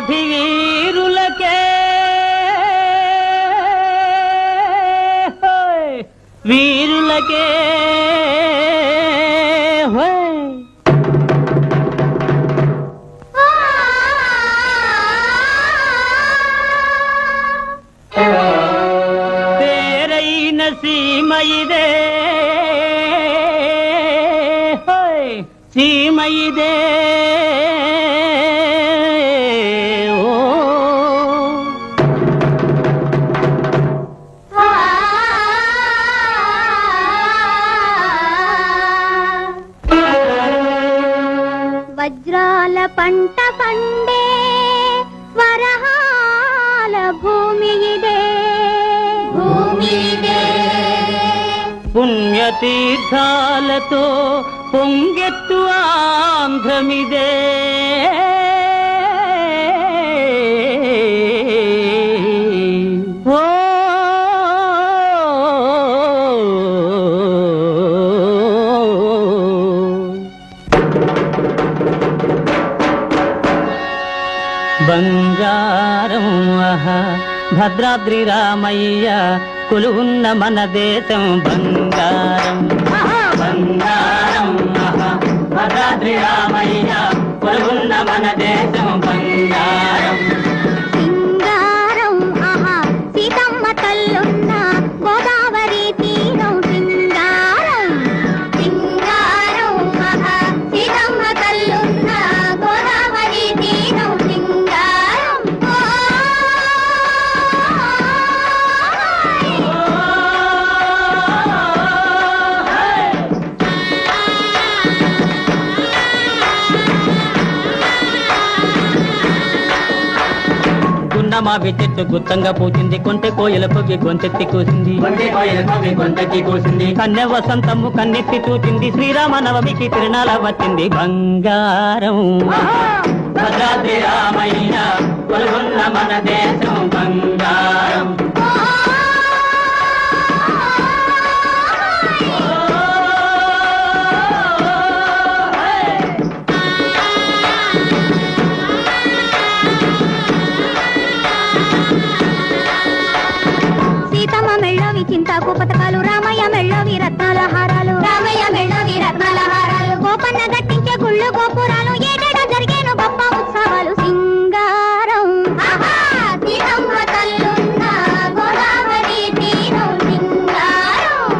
వీరాధి వీరులకే వీరులకే తేరైన సీమయిదే సీమయిదే వజ్రాల పంట పండే వరహాల భూమి ఇదే పుణ్యతీర్థాలతో పొంగెత్తు ఆంధ్రమిదే బంగారం భద్రాద్రి రామయ్య కొలువున్న మన దేశం బంగారం బంగారం భద్రాద్రి రామయ్య కొలువున్న మన దేశం బంగారం సింగారం సీతమ్మ తల్లున్న గోదావరి తీరం సింగారం సింగారం సీతమ్మ తల్లున్న గోదావరి తీరం సింగారం మావి చెట్టు గుత్తంగా పూచింది కొంటె కోయల పొగి గొంతెత్తి కూసింది కన్య వసంతము కన్నెత్తి చూచింది శ్రీరామ నవమికి తిరునాళ వచ్చింది బంగారం భద్రాద్రి రామయ్య కొలువున్న మన దేశం బంగారం చింతాకు పథకాలు రామయ్య మెళ్ళవి రత్నాల హారాలు గోపన్న గట్టించే గుళ్ళు గోపురాలు ఏడేడా జరిగేను గొప్ప ఉత్సవాలు సింగారం సీతమ్మ తల్లున్న గోదావరి తీరం సింగారం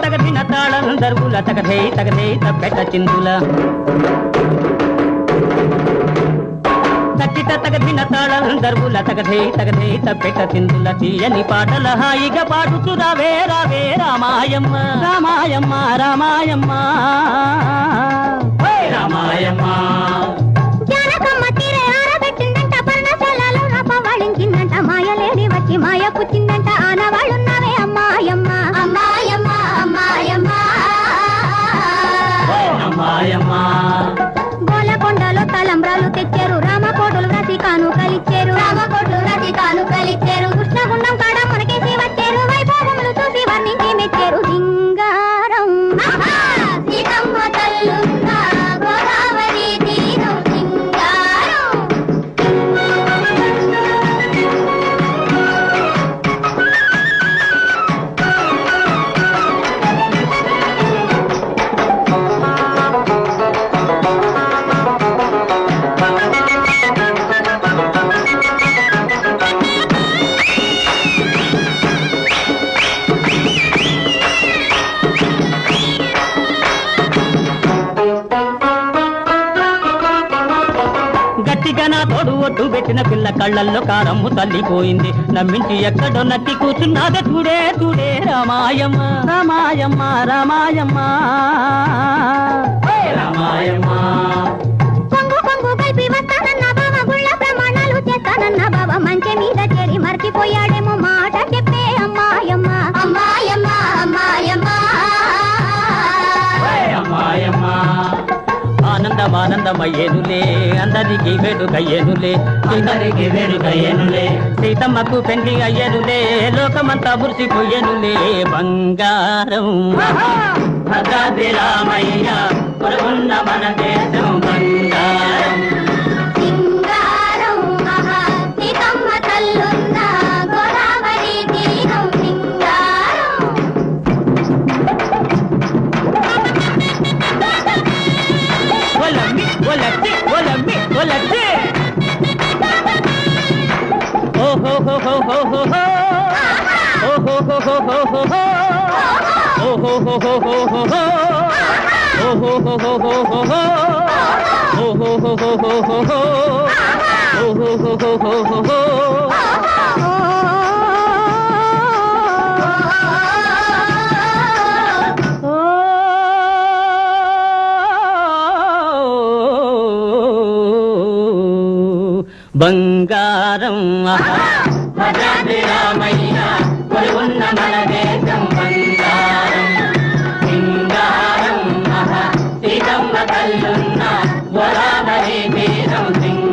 తగదిన తాళం దర్వుల తగదే తగదే తప్పెట చిందుల తక్కిట తగదిన తాళం దర్వుల తగదే తగదే తప్పెట చిందుల తీయని పాటల హాయిగా పాడుతూ రావే రావే రామాయమ్మ రామాయమ్మ రామాయమ్మ రామాయమ్మ జానకమ్మ తీరే ఆరబెట్టిందంట పర్ణశాలలో రాపవాళించిందంట మాయలేడి వచ్చి మాయ పుచ్చిందంట ఆనవాళ్ళున్నావే అమ్మాయమ్మ అమ్మాయమ్మ అమ్మాయమ్మ అమ్మాయమ్మ గోలకొండలో తలంబ్రాలు తెచ్చారు రామకోటలు రతి కానుకలిచ్చారు కృష్ణగుండం కాడ మనకేసి వచ్చారు వైభోగములు చూసి వర్ణించి మెచ్చారు సింగారం సీతమ్మ తల్లున్న గోదావరి తీరం సింగారం తోడు ఒట్టు పెట్టిన పిల్ల కళ్ళల్లో కారమ్ము తల్లిపోయింది నమ్మించి ఎక్కడో నక్కి కూర్చున్నదే చూడే చూడే రామాయమ్మ రామాయమ్మ రామాయమ్మ రామాయమ్మ కొంగు కొంగు కలిపి వస్తానన్న బావ గుళ్ళ ప్రమాణాలు చేస్తానన్న పరమానందమయ్యేనులే అందరికి వేడుకయ్యేనులే అందరికి వేడుకయ్యేనులే సీతమ్మకు పెండ్లి అయ్యేనులే లోకమంతా మురిసిపోయేనులే బంగారం భద్రాద్రి రామయ్య కొలువున్న మన దేశం బంగారం సింగారం మహా సీతమ్మ తల్లున్న గోదావరి తీరం సింగారం ఒలమ్మి ఒలమ్మి ఒలమ్మి ఒలమ్మి ఓహో హో హో హో హో హో ఓహో హో హో హో హో హో ఓహో హో హో హో హో హో ఓహో హో హో హో హో హో ఓహో హో హో హో హో హో ఓహో హో హో హో హో హో బంగారం భద్రాద్రి రామయ్య కొలువున్న మన దేశం బంగారం సింగారం సీతమ్మ తల్లున్న గోదావరి తీరం సింగారం